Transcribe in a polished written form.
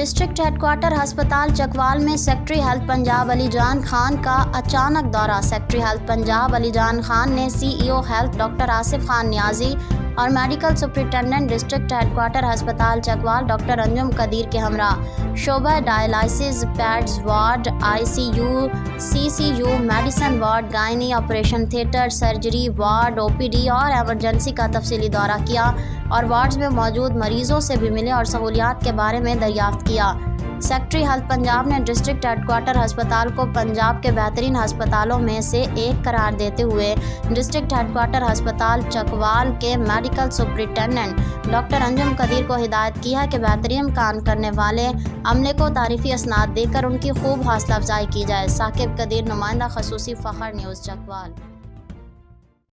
District head quarter ہسپتال چکوال میں secretary health Punjab Ali Jan Khan کا اچانک دورہ۔ سیکٹری ہیلتھ پنجاب علی جان خان نے C E O health doctor Asif Khan Niazi اور medical superintendent district head quarter ہسپتال چکوال ڈاکٹر انجم قدیر کے ہمراہ شعبہ dialysis, peds ward, I C U, C C U, medicine ward, gynae, operation theatre, surgery ward, O P D اور emergency کا تفصیلی دورہ کیا اور وارڈز میں موجود مریضوں سے بھی ملے اور سہولیات کے بارے میں دریافت کیا۔ سیکٹری ہیلتھ پنجاب نے ڈسٹرکٹ ہیڈ کوارٹر ہسپتال کو پنجاب کے بہترین ہسپتالوں میں سے ایک قرار دیتے ہوئے ڈسٹرکٹ ہیڈ کوارٹر ہسپتال چکوال کے میڈیکل سپرنٹینڈنٹ ڈاکٹر انجم قدیر کو ہدایت کی ہے کہ بہترین کام کرنے والے عملے کو تعریفی اسناد دے کر ان کی خوب حوصلہ افزائی کی جائے۔ ثاقب قدیر، نمائندہ خصوصی، فخر نیوز، چکوال۔